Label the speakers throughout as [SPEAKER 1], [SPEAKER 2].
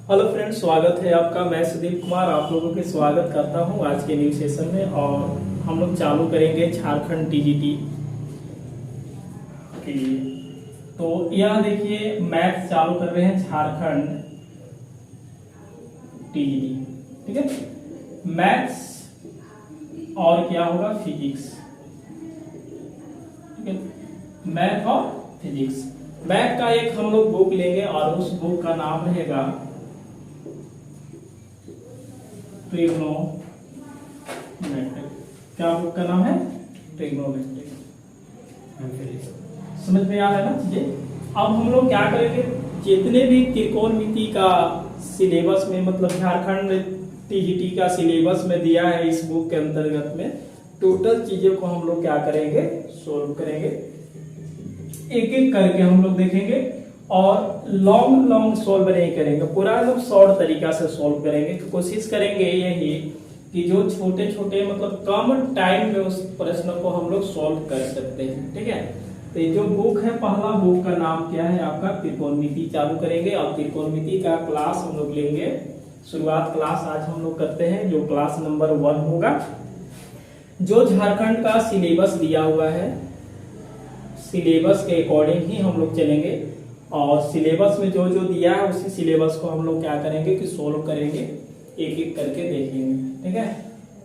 [SPEAKER 1] Hello friends, स्वागत है आपका। मैं सुदीप कुमार आप लोगों के स्वागत करता हूं आज के न्यू सेशन में। और हम लोग चालू करेंगे झारखंड टीजीटी के लिए। तो यहाँ देखिए मैथ्स चालू कर रहे हैं झारखंड टीजीटी, ठीक है। मैथ्स और क्या होगा, फिजिक्स, ठीक है। मैथ और फिजिक्स। मैथ का एक हम लोग बुक लेंगे और उस बुक का नाम रहेगा ट्रिग्नोमेट्रिक। क्या बुक का नाम है? ट्रिग्नोमेट्रिक। समझ में आ रहा है ना चीजें। अब हम लोग क्या करेंगे, जितने भी त्रिकोणमिति का सिलेबस में, मतलब झारखंड टीजीटी का सिलेबस में दिया है इस बुक के अंतर्गत में, टोटल चीजों को हम लोग क्या करेंगे, सोल्व करेंगे। एक एक करके हम लोग देखेंगे और लॉन्ग सॉल्व नहीं करेंगे, पूरा लोग शॉर्ट तरीका से सॉल्व करेंगे। तो कोशिश करेंगे यही कि जो छोटे छोटे मतलब कम टाइम में उस प्रश्न को हम लोग सॉल्व कर सकते हैं, ठीक है। तो ये जो बुक है, पहला बुक का नाम क्या है आपका, त्रिकोणमिति चालू करेंगे। और त्रिकोणमिति का क्लास हम लोग लेंगे, शुरुआत क्लास आज हम लोग करते हैं, जो क्लास नंबर 1 होगा। जो झारखंड का सिलेबस दिया हुआ है, सिलेबस के अकॉर्डिंग ही हम लोग चलेंगे। और सिलेबस में जो जो दिया है उसी सिलेबस को हम लोग क्या करेंगे कि सोल्व करेंगे, एक एक करके देखेंगे, ठीक है।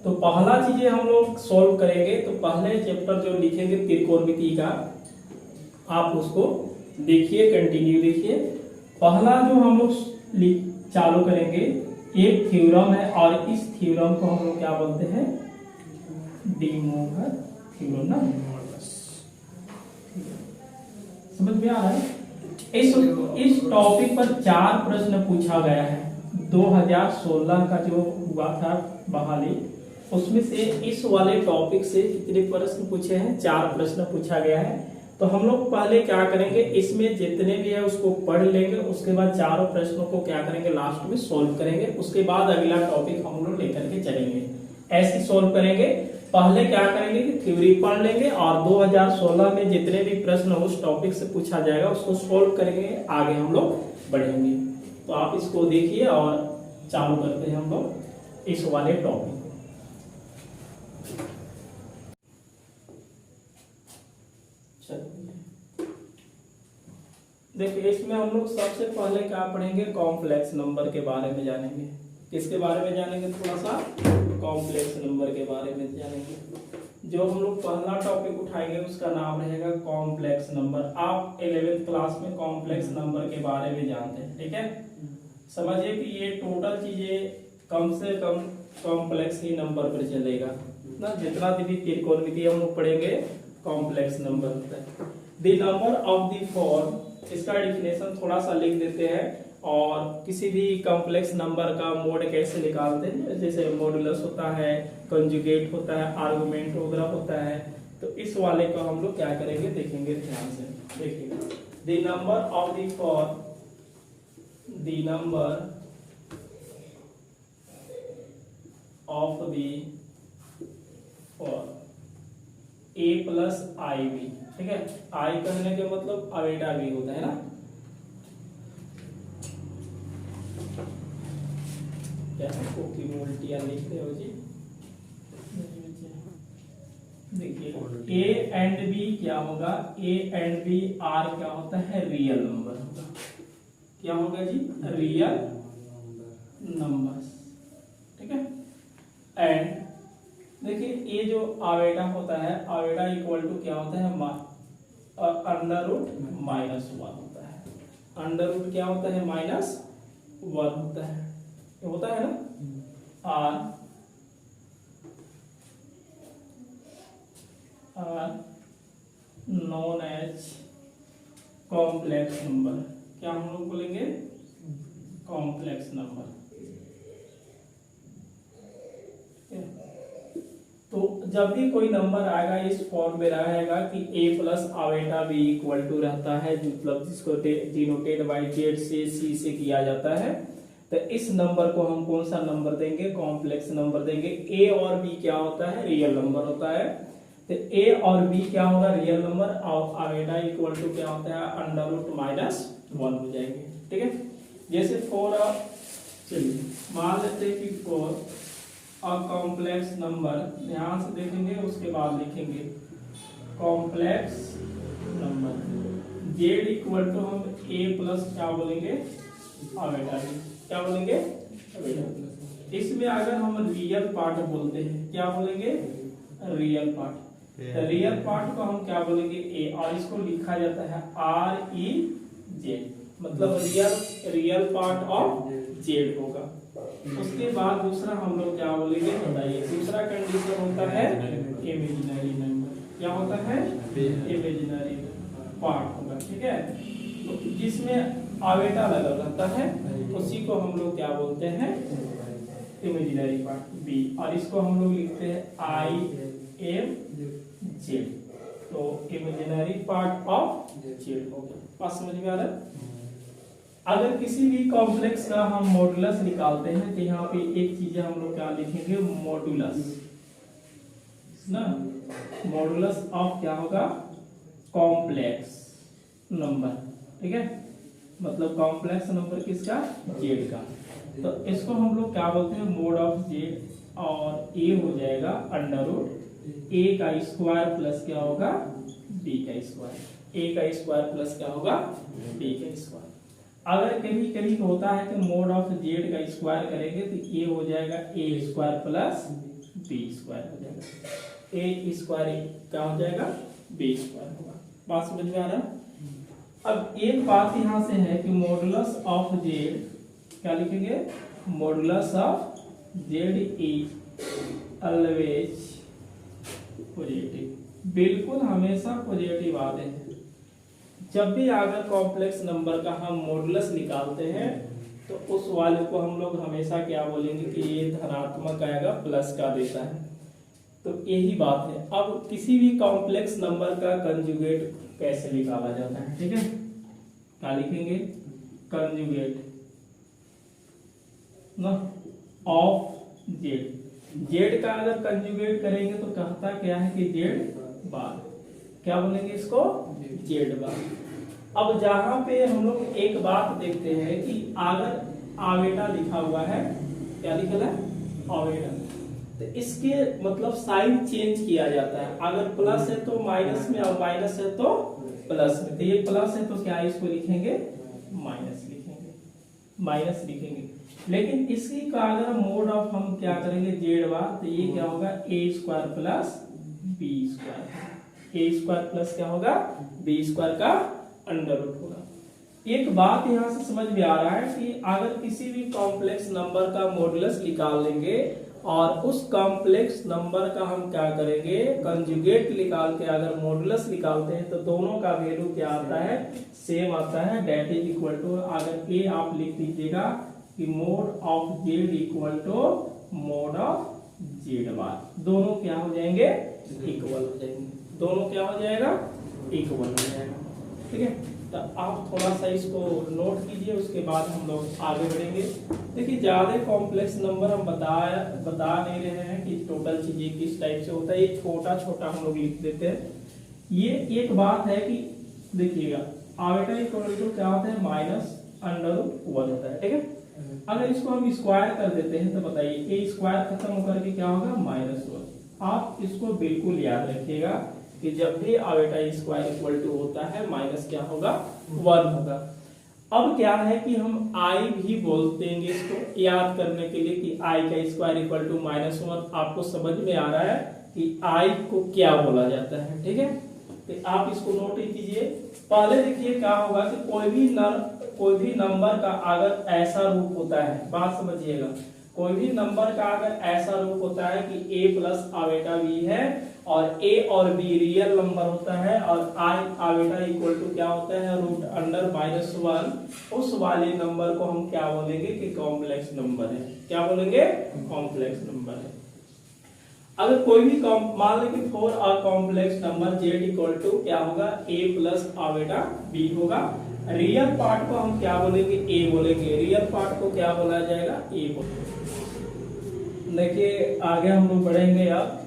[SPEAKER 1] तो पहला चीजें हम लोग सोल्व करेंगे। तो पहले चैप्टर जो लिखेंगे त्रिकोणमिति का, आप उसको देखिए, कंटिन्यू देखिए। पहला जो हम लोग चालू करेंगे, एक थ्योरम है और इस थ्योरम को हम लोग क्या बोलते हैं, डी मोहर थ्योरम ना। समझ में आ रहा है। इस टॉपिक पर 4 प्रश्न पूछा गया है। 2016 का जो हुआ था बहाली, उसमें से इस वाले टॉपिक से कितने प्रश्न पूछे हैं, 4 प्रश्न पूछा गया है। तो हम लोग पहले क्या करेंगे, इसमें जितने भी है उसको पढ़ लेंगे, उसके बाद चारों प्रश्नों को क्या करेंगे, लास्ट में सोल्व करेंगे। उसके बाद अगला टॉपिक हम लोग लेकर के चलेंगे, ऐसे सोल्व करेंगे। पहले क्या करेंगे कि थ्योरी पढ़ लेंगे और 2016 में जितने भी प्रश्न उस टॉपिक से पूछा जाएगा उसको सोल्व करेंगे, आगे हम लोग बढ़ेंगे। तो आप इसको देखिए और चालू करते हैं हम लोग इस वाले टॉपिक। देखिए, इसमें हम लोग सबसे पहले क्या पढ़ेंगे, कॉम्प्लेक्स नंबर के बारे में जानेंगे। किसके बारे में जानेंगे, थोड़ा सा कॉम्प्लेक्स नंबर के बारे में जानेंगे। जो हम लोग पहला टॉपिक उठाएंगे उसका नाम रहेगा कॉम्प्लेक्स नंबर। आप 11th क्लास में कॉम्प्लेक्स नंबर के बारे में जानते हैं, ठीक है। समझिए कि ये टोटल चीजें कम से कम कॉम्प्लेक्स ही नंबर पर चलेगा ना। जितना भी त्रिकोणमिति हम लोग पढ़ेंगे, कॉम्प्लेक्स नंबर होता है। The number of the form, इसका डिफिनेशन थोड़ा सा लिख देते हैं। और किसी भी कॉम्प्लेक्स नंबर का मोड कैसे निकालते हैं, जैसे मॉडुलस होता है, कंजुगेट होता है, आर्गुमेंट वगैरह होता है। तो इस वाले को हम लोग क्या करेंगे, देखेंगे ध्यान से। देखिएगा, the number of the form, the number of the form a plus i b, ठीक है। आई कहने के मतलब अवेटा भी होता है ना। उल्टिया लिखते हो जी। देखिए, ए एंड बी क्या होगा, ए एंड बी आर क्या होता है, रियल नंबर होगा। क्या होगा जी, रियल नंबर, ठीक है। एंड देखिए, ये जो आवेटा होता है, आवेटा इक्वल टू क्या होता है, अंडर रूट -1 होता है। अंडर रूट क्या होता है, -1 होता है, ये होता है ना। Are known as complex number. क्या हम लोग बोलेंगे, कॉम्प्लेक्स नंबर। तो जब भी कोई नंबर आएगा इस फॉर्म में रहेगा कि a plus आवेटा b equal to रहता है, मतलब जिसको डिनोटेड बाय जेड से सी से किया जाता है। तो इस नंबर को हम कौन सा नंबर देंगे, कॉम्प्लेक्स नंबर देंगे। a और b क्या होता है, रियल नंबर होता है। तो a और b क्या होगा, रियल नंबर, और आवेटा इक्वल टू क्या होता है, अंडर रूट -1 हो जाएंगे, ठीक है। जैसे फॉर चलिए मान लेते हैं कि फॉर अ कॉम्प्लेक्स नंबर, ध्यान से देखेंगे उसके बाद लिखेंगे complex number z equal to हम ए प्लस क्या बोलेंगे अवेटा, क्या बोलेंगे अवेटा। इसमें अगर हम रियल पार्ट बोलते हैं क्या बोलेंगे रियल पार्ट, तो रियल पार्ट को हम क्या बोलेंगे ए, और इसको लिखा जाता है आर ई जेड, मतलब रियल पार्ट ऑफ जेड होगा। उसके बाद दूसरा हम लोग क्या बोलेंगे बताइए, दूसरा कंडीशन होता है इमेजिनरी नंबर, क्या होता है इमेजिनरी पार्ट होगा, ठीक है। तो जिसमें आवेटा लगा रहता है उसी को हम लोग क्या बोलते हैं इमेजिनरी पार्ट बी, और इसको हम लोग लिखते हैं आई एम जेड, तो इमेजिनरी पार्ट ऑफ जेड हो गया। बात समझ में आ रहा है। अगर किसी भी कॉम्प्लेक्स का हम मॉडुलस निकालते हैं तो यहाँ पे एक चीज हम लोग क्या लिखेंगे मॉडुलस ना, मॉडुलस ऑफ क्या होगा कॉम्प्लेक्स नंबर, ठीक है, मतलब कॉम्प्लेक्स नंबर किसका जेड का। तो इसको हम लोग क्या बोलते हैं मोड ऑफ जेड, और ए हो जाएगा अंडर रूट ए का स्क्वायर प्लस क्या होगा बी का स्क्वायर, ए का स्क्वायर प्लस क्या होगा बी का स्क्वायर। अगर कभी कभी होता है कि मोड ऑफ जेड का स्क्वायर करेंगे तो ये हो जाएगा ए स्क्वायर प्लस बी स्क्वायर हो जाएगा, ए स्क्वायर क्या हो जाएगा बी स्क्वायर होगा। बात समझ में आ रहा है। अब एक बात यहां से है कि मॉडुलस ऑफ जेड क्या लिखेंगे modulus of Z is always positive, बिल्कुल हमेशा पॉजिटिव आते हैं। जब भी अगर कॉम्प्लेक्स नंबर का हम मॉडुलस निकालते हैं तो उस वाले को हम लोग हमेशा क्या बोलेंगे कि ये धनात्मक आएगा प्लस का देता है, तो यही बात है। अब किसी भी कॉम्प्लेक्स नंबर का कंजुगेट कैसे निकाला जाता है, ठीक है, क्या लिखेंगे कंजुगेट ना ऑफ जेड, जेड का अगर कंजुगेट करेंगे तो कहता क्या है कि जेड बार, क्या बोलेंगे इसको जेड बार। अब जहां पे हम लोग एक बात देखते हैं कि अगर आवेटा लिखा हुआ है, क्या लिखा है आवेटा, तो इसके मतलब साइन चेंज किया जाता है, अगर प्लस है तो माइनस में और माइनस है तो प्लस में, तो ये प्लस है तो क्या इसको लिखेंगे माइनस लिखेंगे, माइनस लिखेंगे। लेकिन इसी का अगर मोड ऑफ हम क्या करेंगे जेड बार, तो ये क्या होगा ए स्क्वायर प्लस बी स्क्वायर, ए स्क्वायर प्लस क्या होगा बी स्क्वायर का अंडर रूट होगा। एक बात यहां से समझ में आ रहा है कि अगर किसी भी कॉम्प्लेक्स नंबर का मॉडुलस निकाल लेंगे और उस कॉम्प्लेक्स नंबर का हम क्या करेंगे कंजुगेट निकाल के अगर मॉडुलस निकालते हैं तो दोनों का वैल्यू क्या आता है सेम आता है, डेट इज इक्वल टू, अगर ए आप लिख दीजिएगा कि mod of Z equal to mod of Z bar, दोनों क्या हो जाएंगे इक्वल हो जाएंगे, दोनों क्या हो जाएगा इक्वल हो जाएगा, ठीक है। तो आप थोड़ा सा इसको नोट कीजिए, उसके बाद हम लोग आगे बढ़ेंगे। देखिए ज्यादा कॉम्प्लेक्स नंबर हम बता नहीं रहे हैं कि टोटल चीजें किस टाइप से होता है, ये छोटा छोटा हम लोग लिख देते हैं। ये एक बात है कि देखिएगा आवेटा इक्वल टू क्या होता है माइनस अंडर रूट 1 होता है, ठीक है। अगर इसको हम स्क्वायर कर देते हैं तो बताइए ए स्क्वायर खत्म होकर के क्या होगा -1। आप इसको बिल्कुल याद रखिएगा कि जब भी आवेटा स्क्वायर इक्वल टू होता है माइनस क्या होगा 1 होगा। अब क्या है कि हम आई भी बोल देंगे इसको याद करने के लिए कि आई का स्क्वायर इक्वल टू -1, आपको समझ में आ रहा है कि आई को क्या बोला जाता है, ठीक है। तो आप इसको नोट कीजिए। पहले देखिए क्या होगा कि कोई भी नंबर का अगर ऐसा रूप होता है, बात समझिएगा, कोई भी नंबर का अगर ऐसा रूप होता है कि a प्लस आवेटा b है और a और b रियल नंबर होता है और i आवेटा इक्वल टू क्या होता है रूट अंडर -1, उस वाले नंबर को हम क्या बोलेंगे कि कॉम्प्लेक्स नंबर है, क्या बोलेंगे कॉम्प्लेक्स नंबर है। अगर कोई भी मान लें for a complex number z equal to क्या होगा a प्लस आवेटा b होगा, रियल पार्ट को हम क्या बोलेंगे a बोलेंगे, रियल पार्ट को क्या बोला जाएगा a बोलेंगे। देखिए आगे हम लोग बढ़ेंगे। अब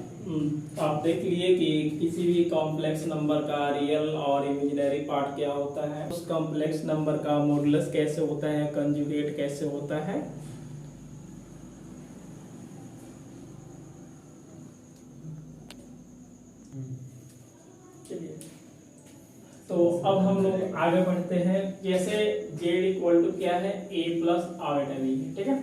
[SPEAKER 1] आप देख लिए कि किसी भी कॉम्प्लेक्स नंबर का रियल और इमेजिनरी पार्ट क्या होता है, उस कॉम्प्लेक्स नंबर का मॉडुलस कैसे होता है, कंजुगेट कैसे होता है, चलिए, तो अब हम लोग आगे बढ़ते हैं। जैसे जेड इक्वल टू क्या है, ए प्लस आवेटा बी, ठीक है।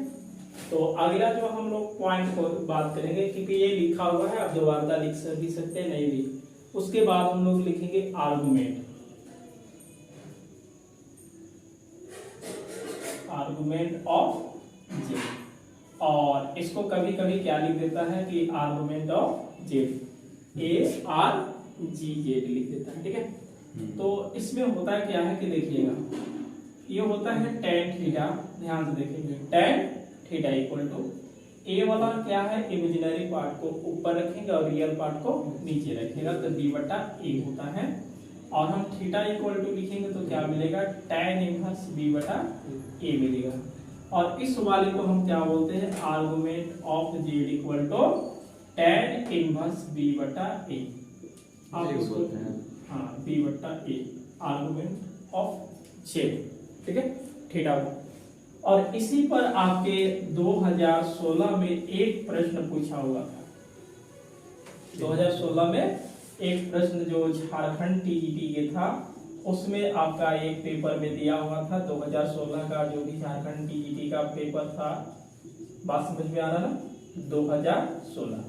[SPEAKER 1] तो अगला जो हम लोग पॉइंट को बात करेंगे, क्योंकि ये लिखा हुआ है, आप दोबारा लिख भी सकते हैं, नहीं भी। उसके बाद हम लोग लिखेंगे आर्गुमेंट, आर्गुमेंट ऑफ जेड। और इसको कभी कभी क्या लिख देता है कि argument of Z, A R G Z लिख देता है, ठीक है। तो इसमें होता है क्या है कि देखिएगा, ये होता है tan थीटा, ध्यान से देखेंगे, tan थीटा इक्वल टू ए वाला क्या है, इमेजिनरी पार्ट को ऊपर रखेंगे और रियल पार्ट को नीचे रखेगा, तो b बटा ए होता है। और हम थीटा इक्वल टू लिखेंगे तो क्या मिलेगा, tan इनवर्स b बटा ए मिलेगा। और इस वाले को हम क्या बोलते हैं, argument of Z equal to tan inverse b बटा ए, आप इसको हाँ b बटा ए, आर्गुमेंट ऑफ जेड, ठीक है, थीटा को। और इसी पर आपके 2016 में एक प्रश्न पूछा हुआ था। 2016 में एक प्रश्न जो झारखंड टीजीटी के था, उसमें आपका एक पेपर में दिया हुआ था 2016 का, जो भी झारखंड टीजीटी का पेपर था। बात समझ में आ रहा ना, 2016,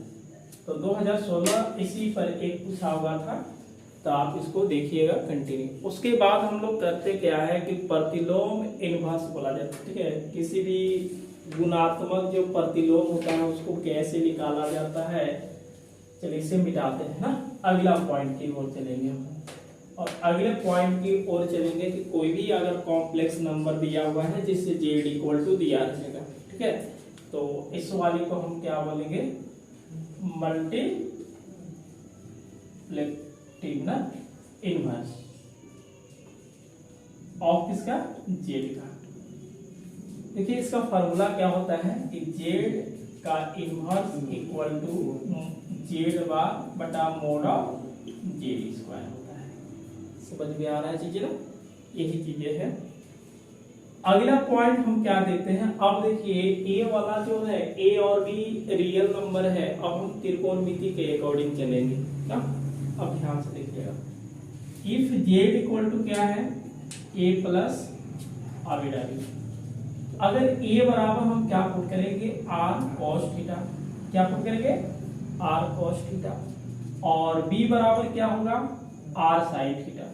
[SPEAKER 1] तो 2016 इसी पर एक पूछा हुआ था, तो आप इसको देखिएगा कंटिन्यू। उसके बाद हम लोग करते क्या है कि प्रतिलोम इनवर्स बोला जाता है, ठीक है। किसी भी गुणात्मक जो प्रतिलोम होता है उसको कैसे निकाला जाता है, चलिए इसे मिटाते हैं ना, अगला पॉइंट की ओर चलेंगे हम। और अगले पॉइंट की ओर चलेंगे कि कोई भी अगर कॉम्प्लेक्स नंबर दिया हुआ है जिससे जेड इक्वल टू दिया रहेगा, ठीक है, तो इस वाले को हम क्या बोलेंगे, ना इनवर्स ऑफ किसका, जेड का। देखिए इसका फॉर्मूला क्या होता है कि जेड का इनवर्स इक्वल टू जेड बटा मोड ऑफ जेड स्क्वायर होता है। समझ में आ रहा है चीजें ना, यही चीजें हैं। अगला पॉइंट हम क्या देखते हैं, अब देखिए ए वाला जो है, ए और बी रियल नंबर है। अब हम त्रिकोणमिति के अकॉर्डिंग चलेंगे ना। अब ध्यान से देखिएगा, इफ जेड इक्वल टू क्या है, ए प्लस आवेटा बी। अगर ए बराबर हम क्या पुट करेंगे, आर कॉस थीटा, क्या पुट करेंगे, आर कॉस थीटा, और बी बराबर क्या होगा, आर साइन थीटा।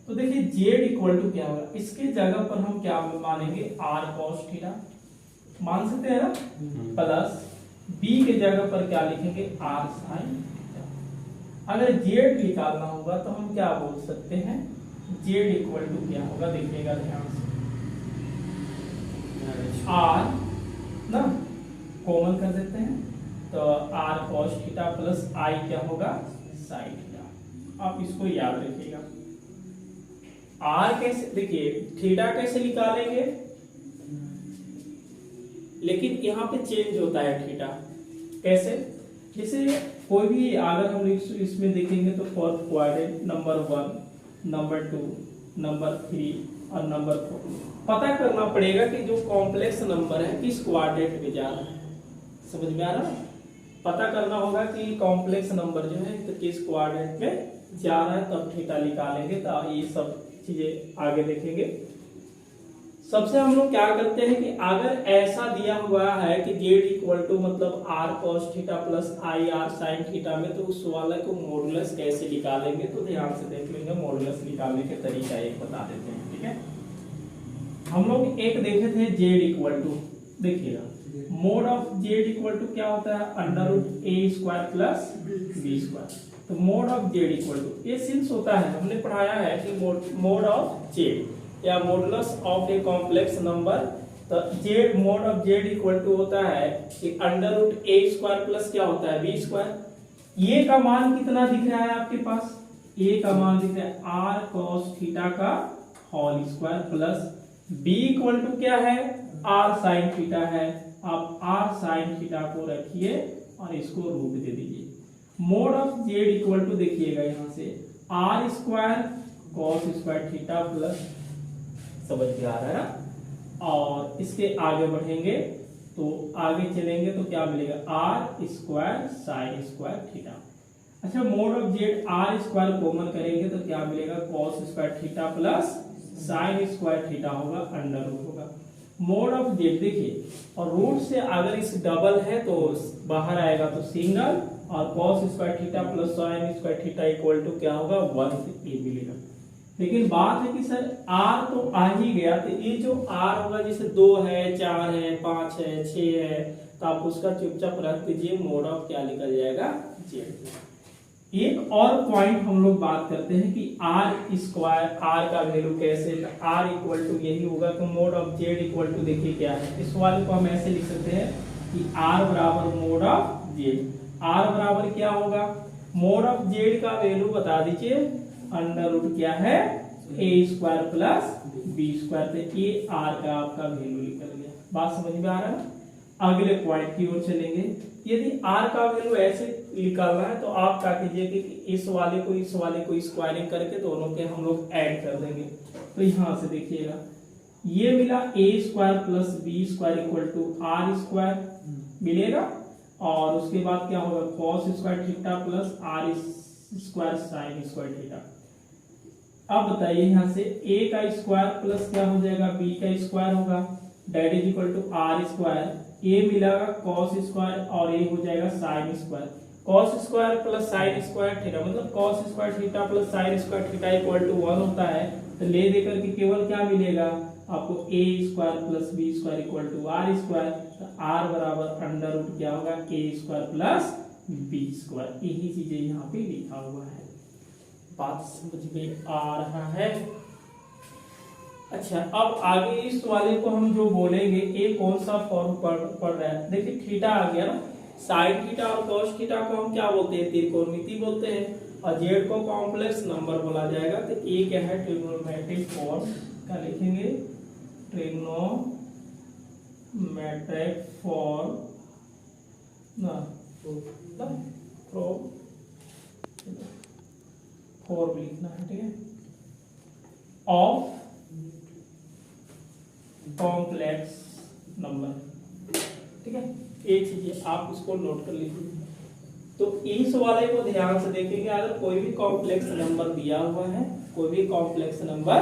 [SPEAKER 1] तो देखिए जेड इक्वल टू क्या होगा, इसके जगह पर हम क्या मानेंगे, आर कॉस थीटा मान सकते हैं ना, प्लस बी के जगह पर क्या लिखेंगे, आर साइन थीटा। अगर जेड निकालना होगा तो हम क्या बोल सकते हैं, जेड इक्वल टू क्या होगा, देखिएगा ध्यान से, आर ना कॉमन कर देते हैं, तो आर कॉस थीटा प्लस आई क्या होगा, साइन थीटा। आप इसको याद रखिएगा। आर कैसे, देखिए थीटा कैसे निकालेंगे, लेकिन यहाँ पे चेंज होता है थीटा कैसे, जैसे कोई भी अगर हम इसमें देखेंगे तो fourth quadrant, number 1, number 2, number 3 और नंबर 4 पता करना पड़ेगा कि जो कॉम्प्लेक्स नंबर है किस क्वाड्रेंट में जा रहा है। समझ में आ रहा है, पता करना होगा कि कॉम्प्लेक्स नंबर जो है तो किस क्वाड्रेंट में जा रहा है, तब थीटा निकालेंगे। तो ये सब चीजें आगे देखेंगे। सबसे हम लोग क्या करते हैं कि अगर ऐसा दिया हुआ है कि जेड इक्वल टू मतलब r cos theta plus i r sine theta में, तो उस वाले को मॉडुलस कैसे निकालेंगे, तो ध्यान से देख लेंगे। मॉडुलस निकालने के तरीका एक बता देते हैं, ठीक है। हम लोग एक देखे थे जेड इक्वल टू, देखिएगा mod of Z equal to क्या होता है, under root A square plus B square. तो mod of Z equal to, ये सिंस होता है, हमने पढ़ाया है कि मोड ऑफ जेड या modulus of a complex number. तो Z mod of Z equal to होता है कि under root A square plus क्या होता है, बी स्क्वायर। ये का मान कितना दिख रहा है आपके पास, ए का मान दिख रहा है आर कॉस थीटा का whole square plus b equal to क्या है, आर साइन थीटा है। आप आर साइन थीटा को रखिए और इसको रूट दे दीजिए। Mod of Z equal to देखिएगा यहां से r square cos square theta plus, समझ में आ रहा है ना। और इसके आगे बढ़ेंगे तो आगे चलेंगे तो क्या मिलेगा, R square sine square theta. अच्छा, mod of Z R square common करेंगे तो क्या मिलेगा, cos square theta plus sine square theta होगा, अंडर रूट होगा। मोड ऑफ जेड देखिए, और रूट से अगर इस डबल है तो बाहर आएगा तो सिंगल, और cos square theta plus sine square theta equal to क्या होगा, 1 से ए मिलेगा। लेकिन बात है कि सर आर तो आ ही गया, तो ये जो आर होगा जैसे 2 है, 4 है, 5 है, 6 है, तो आप उसका चुपचाप रख दीजिए, मोड ऑफ क्या निकल जाएगा, जेड। एक और पॉइंट हम लोग बात करते हैं कि आर स्क्वायर, आर का वैल्यू कैसे, आर इक्वल टू यही होगा कि mod of Z equal to देखिए क्या है, इस वाले को हम ऐसे लिख सकते हैं कि आर बराबर मोड ऑफ जेड। आर बराबर क्या होगा, मोड ऑफ जेड का वैल्यू बता दीजिए, अंडर रूट क्या है, ए स्क्वायर प्लस बी स्क्वायर, तो ये आर का आपका वैल्यू निकल गया। बात समझ में आ रहा है। अगले पॉइंट की ओर चलेंगे। यदि आर का वैल्यू ऐसे निकालना है तो आप क्या कीजिए कि इस वाले को स्क्वायरिंग करके दोनों के हम लोग ऐड कर देंगे। तो यहां से देखिएगा, ये मिला A square plus B square equal to are square मिलेगा, और उसके बाद क्या होगा, cos square theta plus R square sine square theta. अब बताइए यहां से a का स्क्वायर प्लस क्या हो जाएगा, b का स्क्वायर होगा, that is equal to are square, a मिलेगा कॉस स्क्वायर और a हो जाएगा sine square. Cos square plus sine square theta मतलब cos square theta plus sine square theta equal to 1 होता है, तो ले देकर के केवल क्या मिलेगा आपको, a square plus b square equal to are square, तो r बराबर अंडर रूट क्या होगा, a square plus b square. यही चीजें यहाँ पे लिखा हुआ है। बात समझ में आ रहा है। अच्छा, अब आगे इस वाले को हम जो बोलेंगे, ये कौन सा फॉर्म पढ़ रहा है, देखिए थीटा आ गया ना, साइन थीटा और कॉस थीटा को हम क्या बोलते हैं, त्रिकोणमिति बोलते हैं, और जेड को कॉम्प्लेक्स नंबर बोला जाएगा। तो ये क्या है, ट्रिग्नोमेट्रिक फॉर्म क्या लिखेंगे, ट्रिग्नोमेट्रिक फॉर्म ना फॉर्म लिखना है, ठीक है, ऑफ कॉम्प्लेक्स नंबर, ठीक है। एक चीज आप उसको नोट कर लीजिए। तो इस वाले को ध्यान से देखेंगे, अगर कोई भी कॉम्प्लेक्स नंबर दिया हुआ है, कोई भी कॉम्प्लेक्स नंबर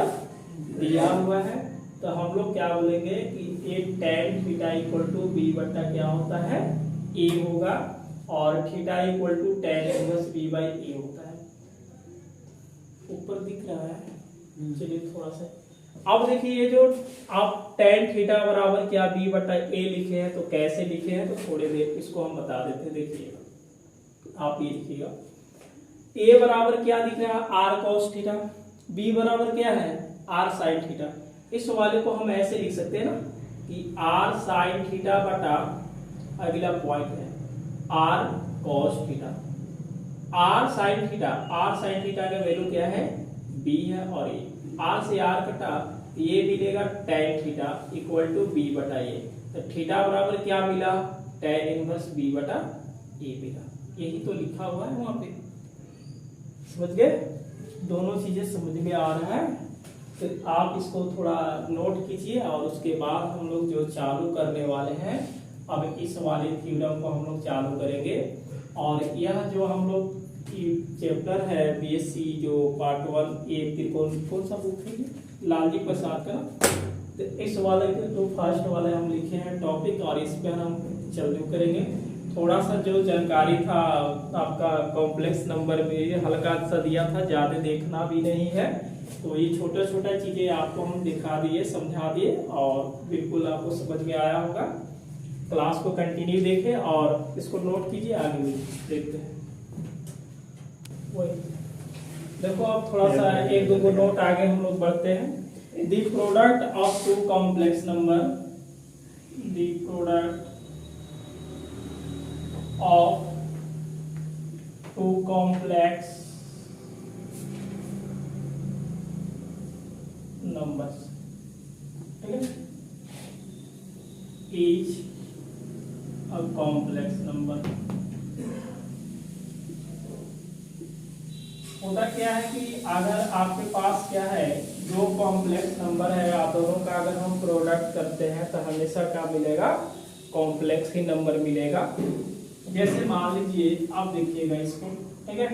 [SPEAKER 1] दिया हुआ है, तो हम लोग क्या बोलेंगे कि एक tan theta equal to B बट्टा क्या होता है, ए होगा, और theta equal to tan inverse B by A होता है। ऊपर दिख रहा है, चलिए थोड़ा सा। अब देखिए, ये जो आप tan थीटा बराबर क्या b बटा a लिखे हैं, तो कैसे लिखे हैं, तो थोड़ी देर इसको हम बता देते हैं। देखिएगा, आप ये लिखिएगा, a बराबर क्या दिख रहा है, r cos थीटा, b बराबर क्या है, r sin थीटा। इस वाले को हम ऐसे लिख सकते हैं ना कि r sin थीटा बटा, अगला पॉइंट है r cos theta, r sin theta का वैल्यू क्या है, b है, और a, r से r कटा, ये मिलेगा tan theta equal to b बटा a, तो थीटा बराबर क्या मिला, tan इनवर्स b बटा a मिला। यही तो लिखा हुआ है वहां पे, समझ गए, दोनों चीजें समझ में आ रहा है। तो आप इसको थोड़ा नोट कीजिए, और उसके बाद हम लोग जो चालू करने वाले हैं, अब इस वाले थ्योरम को हम लोग चालू करेंगे। और यह जो हम लोग चैप्टर है बीएससी जो पार्ट 1 ए त्रिकोण, कौन सा बुक है, लालजी प्रसाद का, तो इस वाले के जो फर्स्ट वाले हम लिखे हैं टॉपिक, और इस पर हम चालू करेंगे। थोड़ा सा जो जानकारी था आपका कॉम्प्लेक्स नंबर में हल्का सा दिया था, ज्यादा देखना भी नहीं है, तो ये छोटा छोटा चीजें आपको हम दिखा दिए, समझा दिए, और बिल्कुल आपको समझ में आया होगा। क्लास को कंटिन्यू देखें और इसको नोट कीजिए, आगे भी देखते हैं। देखो, अब थोड़ा सा एक दो नोट आगे हम लोग बढ़ते हैं। The product of two complex number, the product of two complex numbers, ठीक है, इज अ कॉम्प्लेक्स नंबर। होता क्या है कि अगर आपके पास क्या है, जो कॉम्प्लेक्स नंबर है, आप दोनों का अगर हम प्रोडक्ट करते हैं तो हमेशा क्या मिलेगा, कॉम्प्लेक्स ही नंबर मिलेगा। जैसे मान लीजिए आप देखिएगा इसको, ठीक है,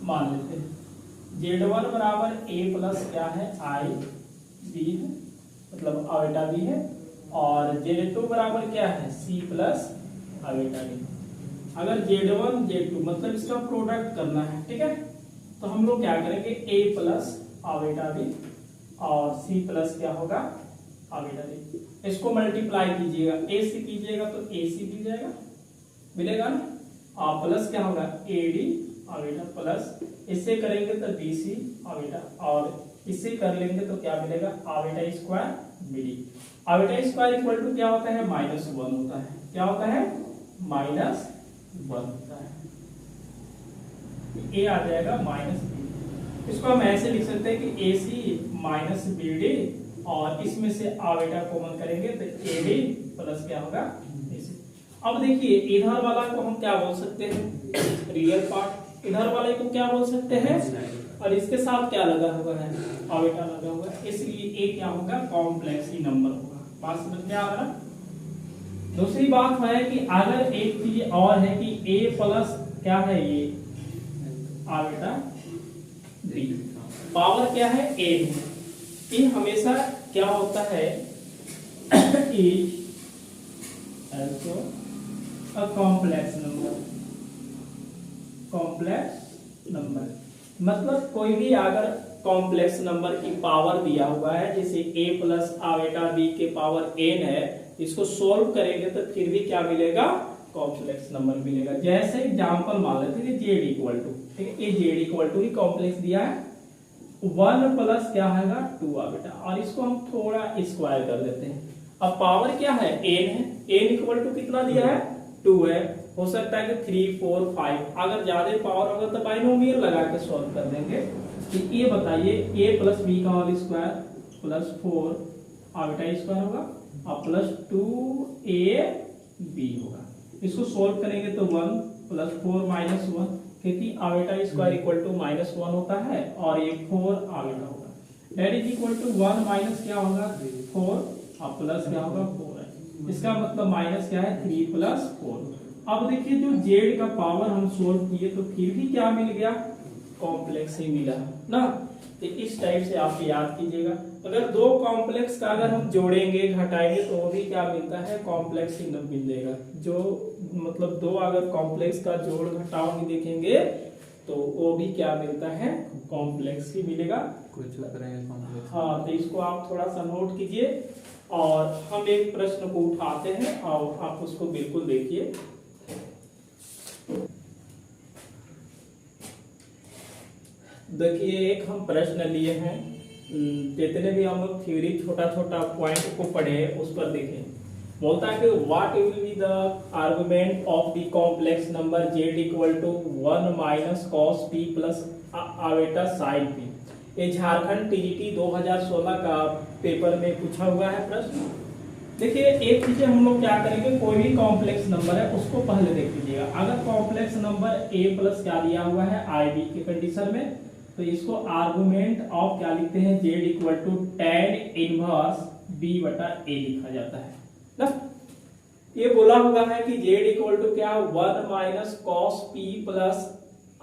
[SPEAKER 1] मान लेते हैं Z1 बराबर A प्लस क्या है I B है, मतलब आवेटा B है, और Z2 बराबर क्या है C प्लस आवेटा B। अगर Z1 Z2 मतलब इसका प्रोडक्ट करना है, ठीक है, तो हम लोग क्या करेंगे A प्लस आवेटा B और C प्लस क्या होगा आवेटा B, इसको मल्टीप्लाई कीजिएगा, A से कीजिएगा तो AC मिल जाएगा, मिलेगा ना, और प्लस क्या होगा AD आवेटा प्लस इससे करेंगे तो BC आवेटा, और इससे कर लेंगे तो क्या मिलेगा iota square BD। Iota square equal to क्या होता है -1 होता है, क्या होता है -1 होता है, ये आ जाएगा -B। इसको हम ऐसे लिख सकते हैं कि AC माइनस BD और इसमें से आवेटा कॉमन करेंगे तो AD प्लस क्या होगा AC। अब देखिए इधर वाला को हम क्या बोल सकते हैं रियल पार्ट, इधर वाले को क्या बोल सकते हैं, और इसके साथ क्या लगा हुआ है आवेटा लगा हुआ है, इसलिए ए क्या होगा कॉम्प्लेक्स ही नंबर होगा। बात समझ में आ रहा है। दूसरी बात है कि अगर एक चीज और है कि ए प्लस क्या है ये आवेटा बी, पावर क्या है ए है, ये हमेशा क्या होता है is also a complex number, complex number मतलब कोई भी अगर कॉम्प्लेक्स नंबर की पावर दिया हुआ है, जैसे a प्लस आवेटा b के पावर n है, इसको सोल्व करेंगे तो फिर भी क्या मिलेगा कॉम्प्लेक्स नंबर मिलेगा। जैसे एग्जांपल मान लेते हैं z इक्वल टू, ठीक है, ये z इक्वल टू ही कॉम्प्लेक्स दिया है, 1 प्लस क्या है 2 आवेटा, और इसको हम थोड़ा स्क्वायर कर देते हैं। अब पावर क्या है n है, n इक्वल टू कितना दिया है 2 है, हो सकता है कि 3 4 5, अगर ज्यादा पावर होगा तो बाइनोमियल लगा के सॉल्व कर देंगे। तो ये बताइए a प्लस बी का होल स्क्वायर प्लस 4 आवेटा स्क्वायर होगा और प्लस 2ab होगा, इसको सोल्व करेंगे तो 1 प्लस 4 माइनस 1, क्योंकि आवेटा स्क्वायर इक्वल टू -1 होता है और ये 4 आवेटा होगा, that is equal to 1 minus क्या होगा 4 और प्लस क्या होगा 4 है, इसका मतलब माइनस क्या है 3 प्लस 4। अब देखिए जो z का पावर हम सोल्व किए तो फिर भी क्या मिल गया कॉम्प्लेक्स ही मिला ना। तो इस टाइप से आप याद कीजिएगा, अगर दो कॉम्प्लेक्स का अगर हम जोड़ेंगे घटाएंगे तो वो भी क्या मिलता है कॉम्प्लेक्स ही मिलेगा। जो मतलब दो अगर कॉम्प्लेक्स का जोड़ घटाव भी देखेंगे तो वो भी क्या मिलता है कॉम्प्लेक्स ही मिलेगा। हाँ, तो इसको आप थोड़ा सा नोट कीजिए और हम एक प्रश्न को उठाते हैं और आप उसको बिल्कुल देखिए। देखिए एक हम प्रश्न लिए हैं, जितने भी हम लोग थ्योरी छोटा छोटा पॉइंट को पढ़े उस पर देखें। बोलता है कि what will be the argument of the complex number z equal to 1 minus cos p plus iota sine p। ये झारखंड टीजीटी 2016 का पेपर में पूछा हुआ है प्रश्न। देखिए एक चीज हम लोग क्या करेंगे, कोई भी कॉम्प्लेक्स नंबर है उसको पहले देख लीजिएगा। अगर कॉम्प्लेक्स नंबर a प्लस क्या दिया हुआ है ib के कंडीशन में, तो इसको आर्गुमेंट ऑफ क्या लिखते हैं z equal to tan inverse b बटा a लिखा जाता है ना। ये बोला हुआ है कि z इक्वल टू क्या 1 minus cos p plus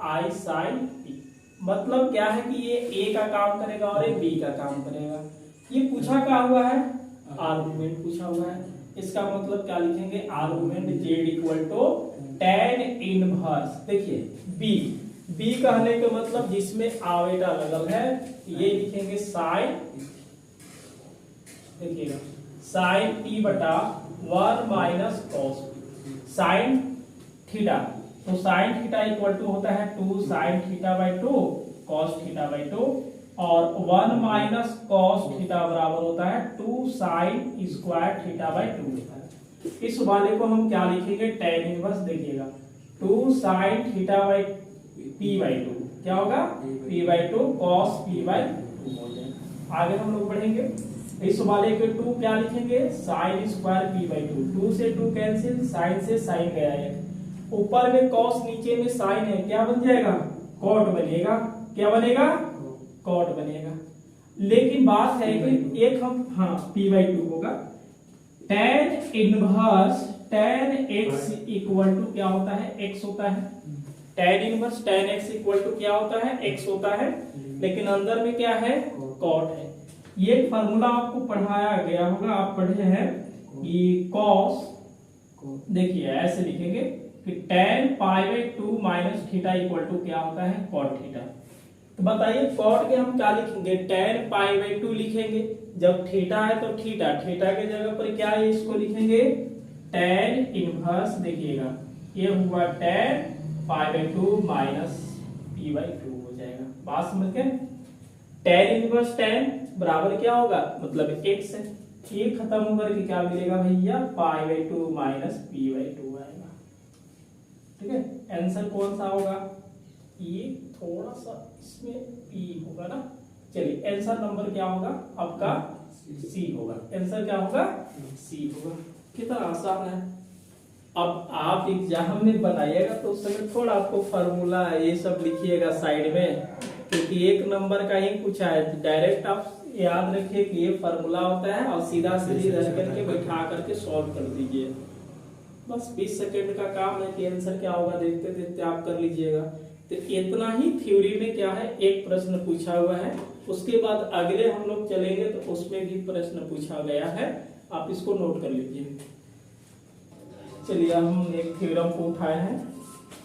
[SPEAKER 1] i sine p, मतलब क्या है कि ये a का काम करेगा और ये b का काम करेगा। ये पूछा क्या हुआ है आर्गुमेंट पूछा हुआ है, इसका मतलब क्या लिखेंगे argument z equal to tan inverse, देखिए b कहने का मतलब जिसमें आवेटा लगल है, ये लिखेंगे साइन, देखिएगा साइन p बटा 1 minus cos p sine theta, तो साइन थीटा इक्वल टू होता है 2 sine theta by 2 cos theta by 2, और 1 माइनस कॉस थीटा बराबर होता है 2 साइन स्क्वायर थीटा बाई 2 होता है। इस वाले को हम क्या लिखेंगे tan इनवर्स, देखिएगा 2 sine theta by p by 2 क्या होगा p by 2 cos p by 2 हो जाएगा। आगे हम लोग बढ़ेंगे, इस वाले के 2 क्या लिखेंगे साइन स्क्वायर p बाई 2, 2 से 2 कैंसिल, साइन से साइन गया है, ऊपर में cos नीचे में साइन है, क्या बन जाएगा कॉट बनेगा, क्या बनेगा कॉट बनेगा। लेकिन बात है कि एक हम हाँ p बाई 2 होगा tan inverse tan x equal to क्या होता है, x होता है। tan inverse tan x equal to क्या होता है, x होता है, लेकिन अंदर में क्या है, cot है। ये फार्मूला आपको पढ़ाया गया होगा, आप पढ़े हैं कि cos, देखिए ऐसे लिखेंगे कि tan π/2 minus theta equal to क्या होता है, cot थीटा। तो बताइए cot के हम क्या लिखेंगे, tan π/2 लिखेंगे। जब थीटा है तो थीटा, थीटा के जगह पर क्या है, इसको लिखेंगे tan इनवर्स, देखिएगा ये हुआ tan π/2 माइनस p/2 हो जाएगा। बात समझ गए। tan इनवर्स tan बराबर क्या होगा, मतलब x है, ये खत्म होकर के क्या मिलेगा भैया, π/2 माइनस p/2 आएगा। ठीक है, आंसर कौन सा होगा, ये थोड़ा सा इसमें p होगा ना। चलिए आंसर नंबर क्या होगा आपका, c होगा। आंसर क्या होगा, c होगा। कितना आसान है। अब आप एग्जाम में बनाइएगा तो उस समय थोड़ा आपको फार्मूला ये सब लिखिएगा साइड में, क्योंकि एक नंबर का ही पूछा है। डायरेक्ट आप याद रखिए कि ये फार्मूला होता है और सीधा सीधी रह करके बैठा करके सॉल्व कर दीजिए। बस 20 सेकंड का काम है कि आंसर क्या होगा देखते देखते आप कर लीजिएगा। तो इतना ही थ्योरी में क्या है, एक प्रश्न पूछा हुआ है, उसके बाद अगले हम लोग चलेंगे तो उसमें भी प्रश्न पूछा गया है, आप इसको नोट कर लीजिए। चलिए हम एक थ्योरम को उठाए हैं,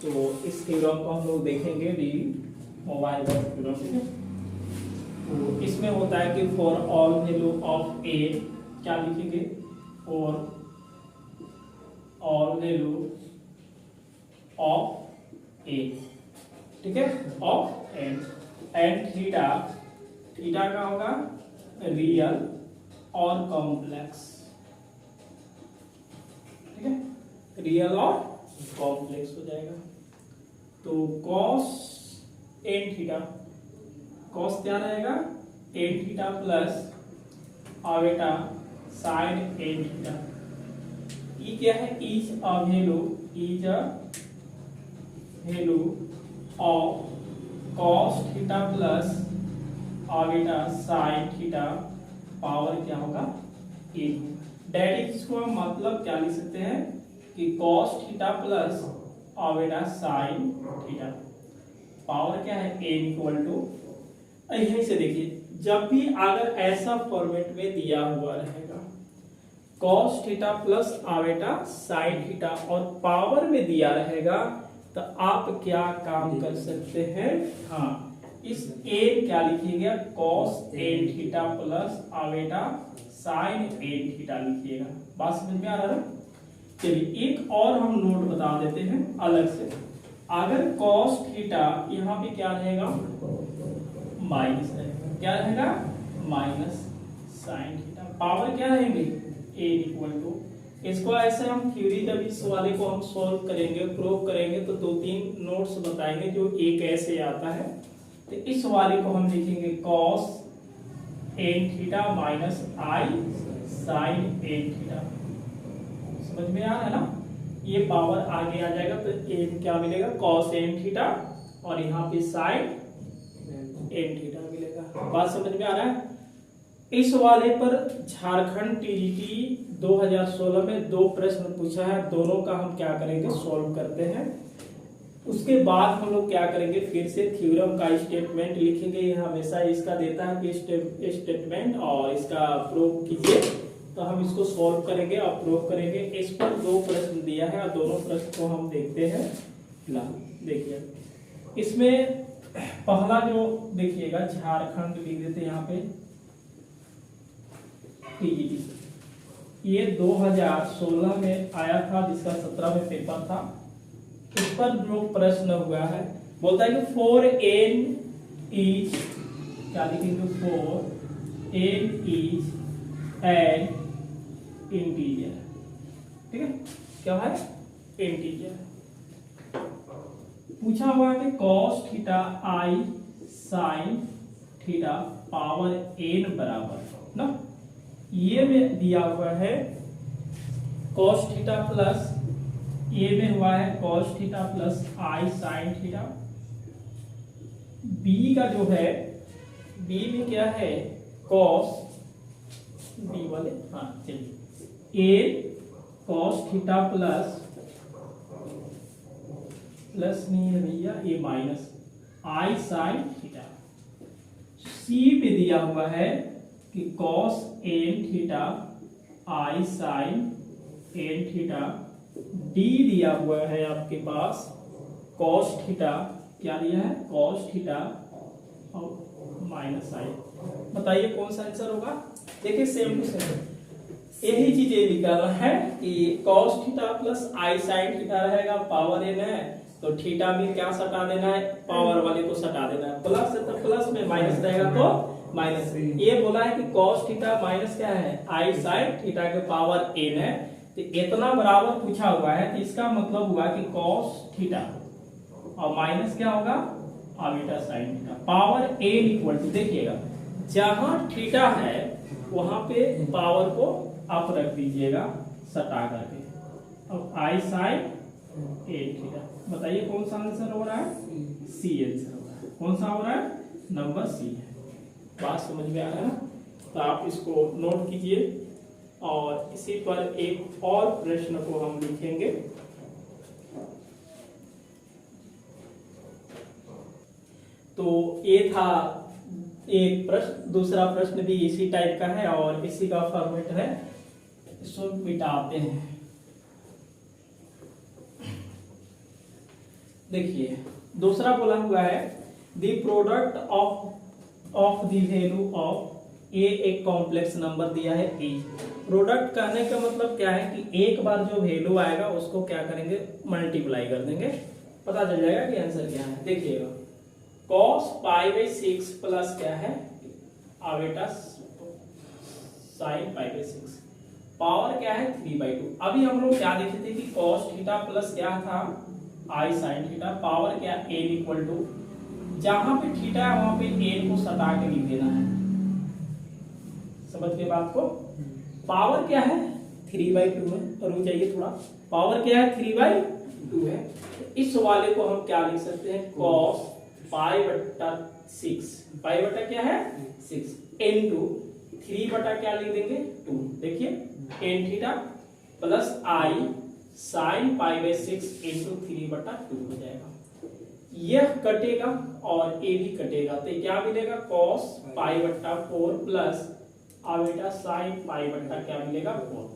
[SPEAKER 1] तो इस थ्योरम को हम लोग देखेंगे भी मोबाइल पर थ्योरम। तो इसमें होता है कि फॉर ऑल वैल्यू ऑफ ए, क्या लिखेंगे, फॉर ऑल वैल्यू ऑफ ए, ठीक है, ऑफ एंड थीटा, थीटा का होगा रियल और कॉम्प्लेक्स। ठीक है, रियल और कॉम्प्लेक्स हो जाएगा। तो कॉस एन थीटा, कॉस क्या रहेगा, n theta plus iota sine n theta. ये क्या है, is a value of cos theta plus iota sine theta power क्या होगा, ए। डेट इज, इसको हम मतलब क्या लिख सकते हैं कि cos theta plus iota sine theta power क्या है, ए इक्वल टू, यहीं से देखिए जब भी अगर ऐसा फॉर्मेट में दिया हुआ रहेगा cos theta plus iota sine theta और पावर में दिया रहेगा, तो आप क्या काम कर सकते हैं, हाँ इस n क्या लिखिएगा, cos n theta plus iota sine n theta लिखिएगा। बात समझ में आ रहा है। चलिए एक और हम नोट बता देते हैं अलग से। अगर cos थीटा यहाँ पे क्या रहेगा, माइनस रहेगा, क्या रहेगा, माइनस साइन थीटा, पावर क्या रहेंगे, a इक्वल टू, इसको ऐसे हम थ्योरी जब इस वाले को हम सॉल्व करेंगे, प्रूव करेंगे तो 2-3 नोट्स बताएंगे जो एक ऐसे आता है। तो इस वाले को हम लिखेंगे cos n theta minus i sin n theta. समझ में आ रहा है ना, ये पावर आगे आ जाएगा तो n क्या मिलेगा, cos n थीटा और यहाँ पे sin n थीटा मिलेगा। बात समझ में आ रहा है। इस वाले पर झारखंड टीजीटी 2016 में 2 प्रश्न पूछा है, दोनों का हम क्या करेंगे, सॉल्व करते हैं। उसके बाद हम लोग क्या करेंगे, फिर से थ्योरम का स्टेटमेंट लिखेंगे। ये हमेशा इसका देता है कि स्टेटमेंट और इसका प्रूफ कीजिए, तो हम इसको सॉल्व करेंगे और प्रूफ करेंगे। इस पर 2 प्रश्न दिया है और दोनों प्रश्न को हम देखते हैं। देखिए इसमें पहला जो देखिएगा, झारखंड लिख देते यहाँ पे टीजीटी, ये 2016 में आया था, जिसका 17 में पेपर था। इस पर जो प्रश्न हुआ है, बोलता है कि फॉर n इज, क्या लिखेंगे, for n is an integer. ठीक है, क्या है, इंटीजर। पूछा हुआ है कि cos theta i sin theta power n बराबर ना, ये में दिया हुआ है cos थीटा प्लस, ये में हुआ है cos theta plus i sin theta. b का जो है, b में क्या है, cos, b वाले, हाँ चलिए, a कॉस थीटा प्लस नहीं है भैया, ये माइनस आई साइन थीटा। सी पे दिया हुआ है कि कॉस एन थीटा आई साइन एन थीटा। डी दिया हुआ है आपके पास कॉस थीटा, क्या दिया है कॉस थीटा और माइनस आई। बताइए कौन सा आंसर होगा। देखिए सेम टू सेम यही चीज ये निकाला है कि कॉस थीटा प्लस आई साइन थीटा रहेगा, पावर एन है तो थीटा में क्या सटा देना है, पावर वाले को सटा देना है। प्लस है तो प्लस में, माइनस रहेगा तो माइनस। ये बोला है कि कॉस थीटा माइनस क्या है आई साइन थीटा के पावर एन है, तो इतना बराबर पूछा हुआ है, तो इसका मतलब हुआ कि कॉस थीटा और माइनस क्या होगा iota sine theta, power n equal to, देखिएगा जहां थीटा है वहां पे पावर को आप रख दीजिएगा सटा करके, अब आई साइन एन थीटा। बताइए कौन सा आंसर हो रहा है, सी आंसर हो रहा है। कौन सा हो रहा है, नंबर सी है। बात समझ में आ रहा है ना, तो आप इसको नोट कीजिए और इसी पर एक और प्रश्न को हम लिखेंगे। तो ये था एक प्रश्न, दूसरा प्रश्न भी इसी टाइप का है और इसी का फॉर्मेट है, इसको मिटाते हैं। देखिए दूसरा बोला हुआ है the product of the value of a, एक कॉम्प्लेक्स नंबर दिया है ए। प्रोडक्ट कहने का मतलब क्या है कि एक बार जो वैल्यू आएगा उसको क्या करेंगे मल्टीप्लाई कर देंगे, पता चल जाएगा कि आंसर क्या है। देखिएगा cos π/6 प्लस क्या है आबेटा sin π/6, पावर क्या है 3/2। अभी हम लोग क्या देखे थे कि cos थीटा प्लस क्या था आई साइन थीटा, पावर क्या n इक्वल टू, जहां पे थीटा है वहां पे n को सटा के लिख देना है। समझ के बात को, पावर क्या है 3/2 है, और वो चाहिए थोड़ा, पावर क्या है 3/2 है। तो इस वाले को हम क्या लिख सकते हैं cos π/6, पाई बटा क्या है 6 n2 3 बटा क्या लिख देंगे 2। देखिए n थीटा प्लस आई साइन π/6 इंटू 3/2 हो जाएगा। यह कटेगा और ये भी कटेगा, तो क्या मिलेगा cos π/4 प्लस आबेटा साइन π/ क्या मिलेगा 4।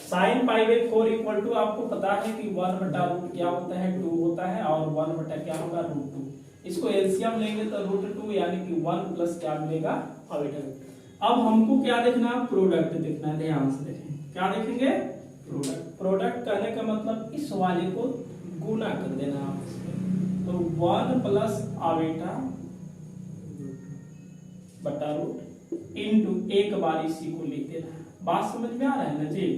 [SPEAKER 1] साइन π/4 इक्वल टू आपको पता है कि 1/रूट क्या होता है 2 होता है, और 1 क्या होगा √2। इसको एलसीएम लेंगे तो √2 यानी कि 1 प्लस क्या मिलेगा आबेटा। अब हमको क्या देखना, प्रोडक्ट देखना है, ध्यान से देखें क्या देखेंगे प्रोडक्ट। प्रोडक्ट करने का मतलब इस वाले को गुना कर देना आपस में, तो 1 प्लस आबेटा बटा रूट इंटू एक बार इसी को लिख देना है। बात समझ में आ रहा है ना जी।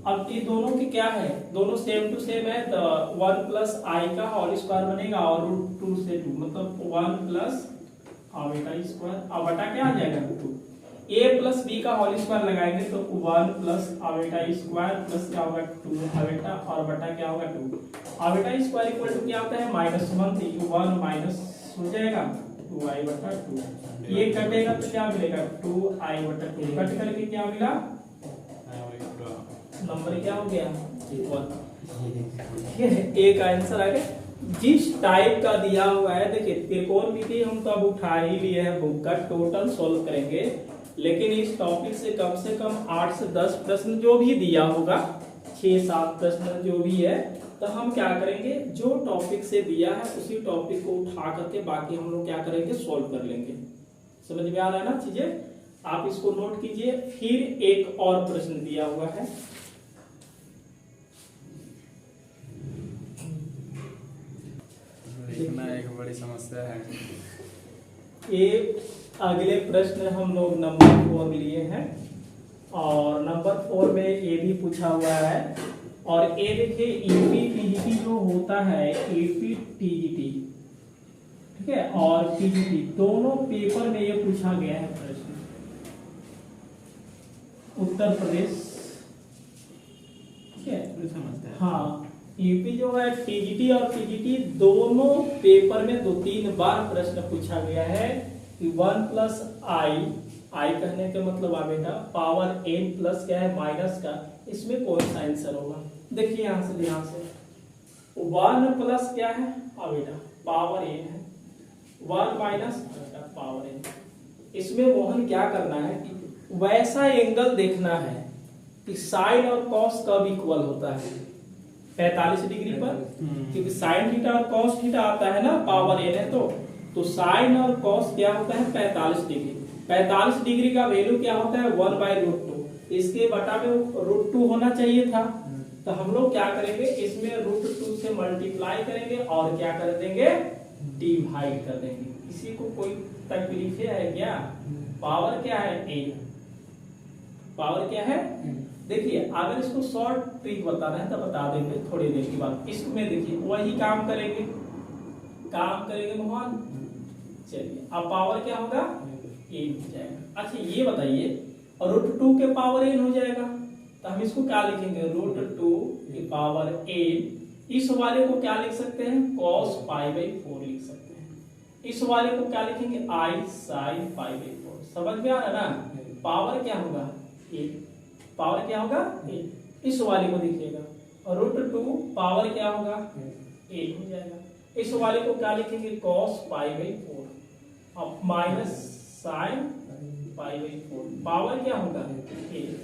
[SPEAKER 1] अब ये दोनों की क्या है, दोनों सेम टू सेम है, तो 1 प्लस आई का होल स्क्वायर बनेगा और √2 से 2 मतलब 1 प्लस आबेटा स्क्वायर, अब बटा क्या आ जाएगा 2। a प्लस बी का होल स्क्वायर लगाएंगे तो 1 प्लस आबेटा स्क्वायर प्लस क्या होगा 2 आबेटा और बटा क्या होगा 2। आबेटा स्क्वायर इक्वल टू क्या होता है -1, तो 1 माइनस हो जाएगा 2i/2। ये कटेगा तो क्या मिलेगा 2i/2, कट करके क्या मिला नंबर क्या हो गया 1। एक आंसर आ गया। जिस टाइप का दिया हुआ है, देखिए त्रिकोणमिति हम तो अब उठा ही लिए हैं बुक का, टोटल सोल्व करेंगे, लेकिन इस टॉपिक से कम 8 से 10 प्रश्न जो भी दिया होगा, 6-7 प्रश्न जो भी है, तो हम क्या करेंगे जो टॉपिक से दिया है उसी टॉपिक को उठा करके बाकी हम लोग क्या करेंगे सोल्व कर लेंगे। समझ में आ रहा है ना चीजें, आप इसको नोट कीजिए। फिर एक और प्रश्न दिया हुआ है,
[SPEAKER 2] लिखना एक बड़ी समस्या है।
[SPEAKER 1] ये अगले प्रश्न हम लोग नंबर 4 लिए हैं, और नंबर 4 में ये भी पूछा हुआ है। और ये देखिए यूपी टीजीटी जो होता है, यूपी टीजीटी ठीक है और टीजीटी दोनों पेपर में ये पूछा गया है प्रश्न। उत्तर प्रदेश ठीक है, हाँ यूपी जो है टीजीटी और पीजीटी दोनों पेपर में 2-3 बार प्रश्न पूछा गया है कि 1 प्लस आई आई कहने का मतलब आ बेटा पावर एन प्लस क्या है माइनस का, इसमें कौन सा आंसर होगा? देखिए यहाँ से ध्यान से, 1 प्लस क्या है आ बेटा पावर एन है, 1 माइनस पावर एन। इसमें मोहन क्या करना है कि वैसा एंगल देखना है कि साइन और कॉस कब इक्वल होता है 45 डिग्री पर, क्योंकि साइन थीटा और कॉस थीटा आता है ना, पावर एन है तो साइन और कॉस क्या होता है 45 डिग्री। 45 डिग्री का वैल्यू क्या होता है 1/√2, इसके बटा में √2 होना चाहिए था। तो हम लोग क्या करेंगे, इसमें √2 से मल्टीप्लाई करेंगे और क्या कर देंगे डिवाइड कर देंगे। किसी को कोई तकलीफ है क्या? पावर क्या है ए, पावर क्या है? देखिए अगर इसको शॉर्ट ट्रिक बताना है तो बता देंगे थोड़ी देर के बाद। इसमें देखिए वही काम करेंगे मोहन। चलिए अब पावर क्या होगा एन हो जाएगा। अच्छा ये बताइए √2 के पावर एन हो जाएगा तो हम इसको क्या लिखेंगे √2 के पावर एन। इस वाले को क्या लिख सकते हैं cos π/4 लिख सकते हैं। इस वाले को क्या लिखेंगे i sin π/4। समझ में आ रहा ना? पावर क्या होगा एन, पावर क्या होगा एन। इस वाले को देखिएगा √2 पावर क्या होगा एन हो जाएगा। इस वाले को क्या लिखेंगे cos π/4 अब माइनस sin π/4 पावर क्या होगा एन।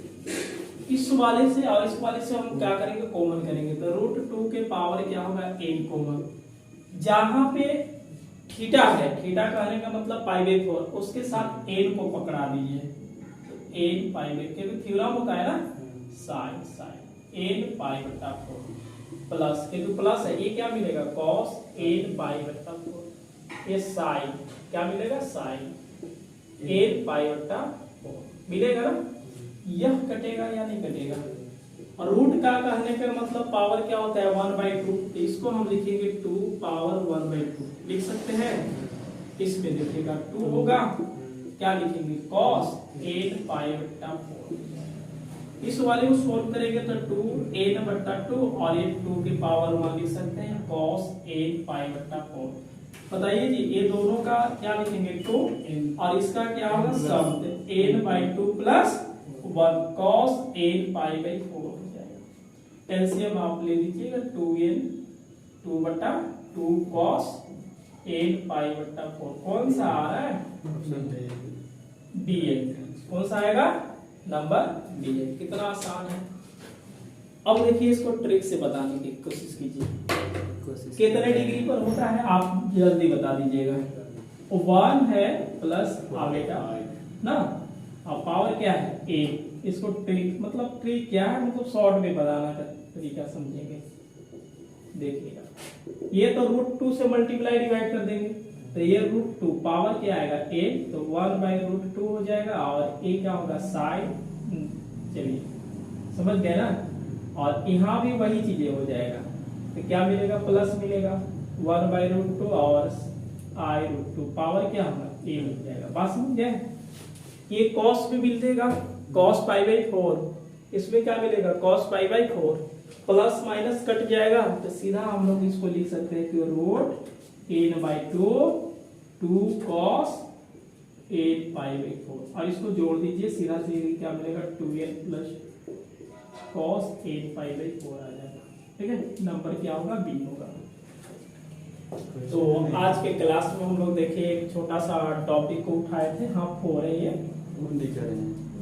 [SPEAKER 1] इस वाले से और इस वाले से हम क्या करेंगे कॉमन करेंगे तो √2 के पावर क्या होगा एन कॉमन। जहां पे थीटा है, थीटा कहने का मतलब π/4, उसके साथ एन को पकड़ा दीजिए तो एन π/4 क्योंकि थ्योरम होता है ना sin एन π/4 प्लस, क्योंकि प्लस है ये क्या मिलेगा cos एन π/4, ये sin क्या मिलेगा sin एन π/4 मिलेगा ना। यह कटेगा या नहीं कटेगा? और रूट का कहने का मतलब पावर क्या होता है 1/2, तो इसको हम लिखेंगे 2 पावर 1/2 लिख सकते हैं। इसमें देखिएगा 2 होगा, क्या लिखेंगे cos एन π/4। इस वाले को सोल्व करेंगे तो 2n/2 और ये 2 की पावर 1 लिख सकते हैं cos एन π/4। बताइए जी ये दोनों का क्या लिखेंगे 2 और इसका क्या होगा सम n/2 प्लस 1 cos एन π/4 हो जाएगा। एलसीएम आप ले लीजिएगा 2n 2/2 cos एन π/4 कौन सा आ रहा है बी है। कौन सा आएगा नंबर बी है। कितना आसान है। अब देखिए इसको ट्रिक से बताने की कोशिश कीजिए। कितने डिग्री पर होता है आप जल्दी बता दीजिएगा। 1 है प्लस आवेगा ना, अब पावर क्या है ए। इसको ट्रिक मतलब ट्रिक क्या है मतलब शॉर्ट में बताना का तरीका समझेंगे। देखिएगा ये तो √2 से मल्टीप्लाई डिवाइड कर देंगे तो ये √2 पावर क्या आएगा ए, तो 1/√2 हो जाएगा और ए क्या होगा साइन। चलिए समझ गए ना। और यहाँ भी वही चीजें हो जाएगा तो क्या मिलेगा प्लस मिलेगा 1/√2 और i√2 पावर क्या होगा ए मिल जाएगा। बात समझ गए। ये cos भी मिल देगा cos π/4, इसमें क्या मिलेगा cos π/4 प्लस माइनस कट जाएगा तो सीधा हम लोग इसको लिख सकते हैं कि √n/2 2 cos एन π/4 और इसको जोड़ दीजिए सीधा सीधा क्या मिलेगा 2n प्लस cos एन π/4 आ जाएगा। ठीक है नंबर क्या होगा बी होगा। तो आज के क्लास में हम लोग देखिए एक छोटा सा टॉपिक को उठाए थे। हाँ 4 है ये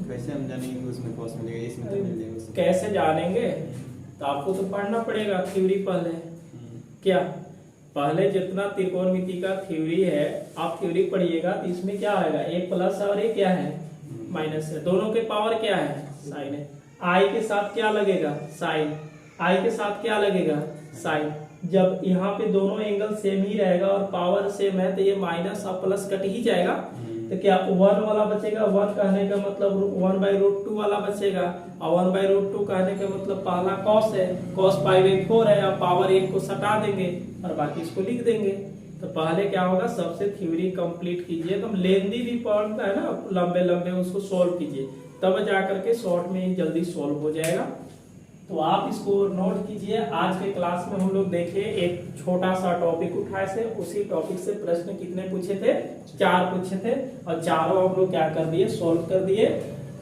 [SPEAKER 2] कैसे हम जानेंगे उसमें कॉस मिलेगा इसमें तो मिल जाएगा उसमें।
[SPEAKER 1] कैसे जानेंगे तो आपको तो पढ़ना पड़ेगा थ्योरी पहले। क्या पहले जितना त्रिकोणमिति का थ्योरी है आप थ्योरी पढ़िएगा तो इसमें क्या आएगा ए प्लस और ए क्या है माइनस है। दोनों के पावर क्या है साइन है। आई के साथ क्या लगेगा साइन, आई के साथ क्या लगेगा साइन। जब यहाँ पे दोनों एंगल सेम ही रहेगा और पावर सेम है तो ये माइनस और प्लस कट ही जाएगा तो क्या 1 वाला बचेगा। 1 कहने का मतलब 1/√2 वाला बचेगा और 1/√2 कहने का मतलब पहला cos है, cos π/4 है और पावर 1 को सटा देंगे और बाकी इसको लिख देंगे। तो पहले क्या होगा सबसे थ्योरी कंप्लीट कीजिए। तो लेंदी भी पढ़ता है ना लंबे लंबे उसको सोल्व कीजिए तब जाकर के शॉर्ट में जल्दी सोल्व हो जाएगा। तो आप इसको नोट कीजिए। आज के क्लास में हम लोग देखे एक छोटा सा टॉपिक उठाए से, उसी टॉपिक से प्रश्न कितने पूछे थे, 4 पूछे थे और चारों हम लोग क्या कर दिए, सॉल्व कर दिए।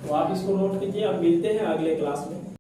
[SPEAKER 1] तो आप इसको नोट कीजिए। अब मिलते हैं अगले क्लास में।